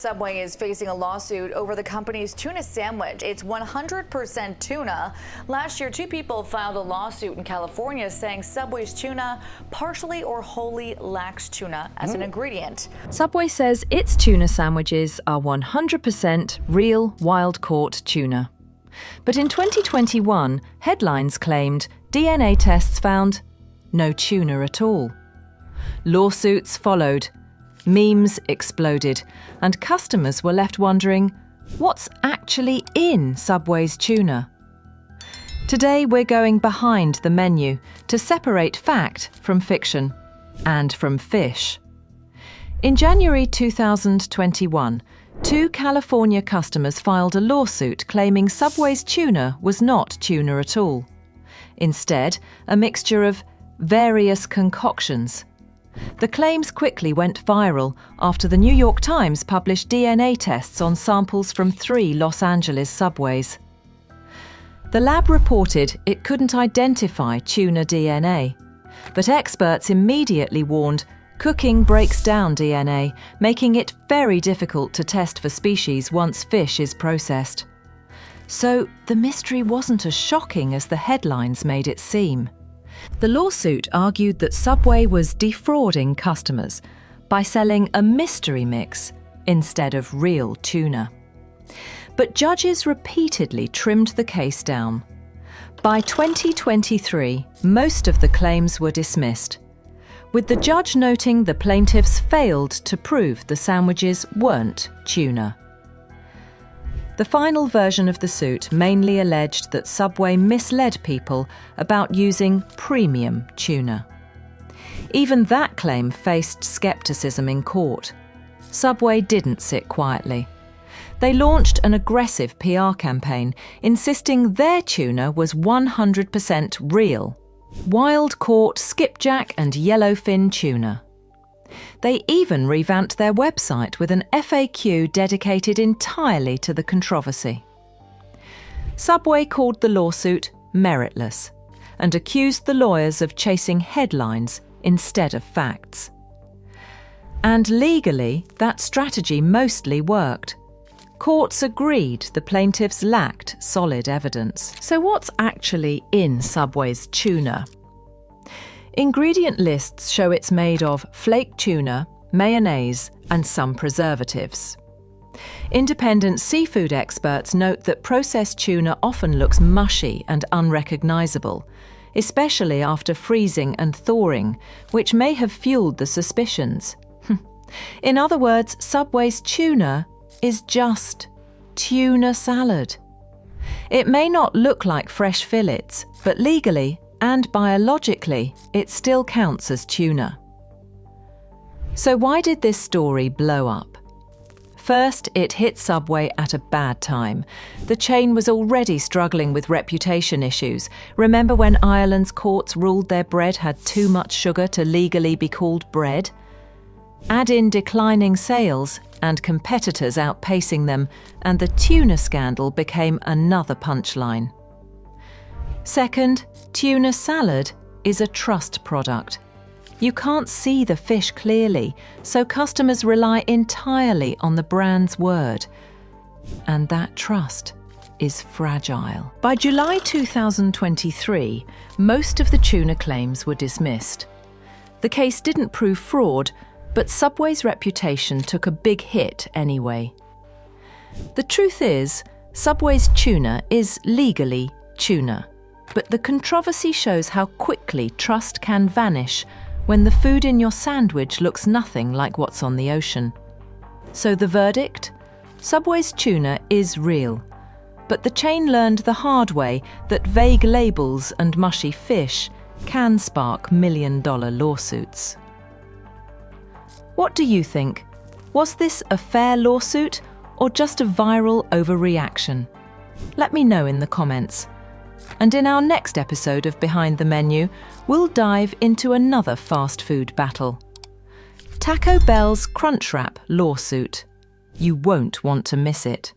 Subway is facing a lawsuit over the company's tuna sandwich. It's 100% tuna. Last year, two people filed a lawsuit in California saying Subway's tuna partially or wholly lacks tuna as an ingredient. Subway says its tuna sandwiches are 100% real, wild-caught tuna. But in 2021, headlines claimed DNA tests found no tuna at all. Lawsuits followed. Memes exploded, and customers were left wondering, what's actually in Subway's tuna? Today we're going behind the menu to separate fact from fiction and from fish. In January 2021, two California customers filed a lawsuit claiming Subway's tuna was not tuna at all. Instead, a mixture of various concoctions. The claims quickly went viral after the New York Times published DNA tests on samples from 3 Los Angeles Subways. The lab reported it couldn't identify tuna DNA, but experts immediately warned cooking breaks down DNA, making it very difficult to test for species once fish is processed. So the mystery wasn't as shocking as the headlines made it seem. The lawsuit argued that Subway was defrauding customers by selling a mystery mix instead of real tuna. But judges repeatedly trimmed the case down. By 2023, most of the claims were dismissed, with the judge noting the plaintiffs failed to prove the sandwiches weren't tuna. The final version of the suit mainly alleged that Subway misled people about using premium tuna. Even that claim faced skepticism in court. Subway didn't sit quietly. They launched an aggressive PR campaign, insisting their tuna was 100% real, wild-caught skipjack and yellowfin tuna. They even revamped their website with an FAQ dedicated entirely to the controversy. Subway called the lawsuit meritless and accused the lawyers of chasing headlines instead of facts. And legally, that strategy mostly worked. Courts agreed the plaintiffs lacked solid evidence. So what's actually in Subway's tuna? Ingredient lists show it's made of flake tuna, mayonnaise, and some preservatives. Independent seafood experts note that processed tuna often looks mushy and unrecognizable, especially after freezing and thawing, which may have fueled the suspicions. In other words, Subway's tuna is just tuna salad. It may not look like fresh fillets, but legally and biologically, it still counts as tuna. So why did this story blow up? First, it hit Subway at a bad time. The chain was already struggling with reputation issues. Remember when Ireland's courts ruled their bread had too much sugar to legally be called bread? Add in declining sales and competitors outpacing them, and the tuna scandal became another punchline. Second, tuna salad is a trust product. You can't see the fish clearly, so customers rely entirely on the brand's word. And that trust is fragile. By July 2023, most of the tuna claims were dismissed. The case didn't prove fraud, but Subway's reputation took a big hit anyway. The truth is, Subway's tuna is legally tuna. But the controversy shows how quickly trust can vanish when the food in your sandwich looks nothing like what's on the ocean. So the verdict? Subway's tuna is real. But the chain learned the hard way that vague labels and mushy fish can spark million-dollar lawsuits. What do you think? Was this a fair lawsuit or just a viral overreaction? Let me know in the comments. And in our next episode of Behind the Menu, we'll dive into another fast food battle. Taco Bell's Crunchwrap lawsuit. You won't want to miss it.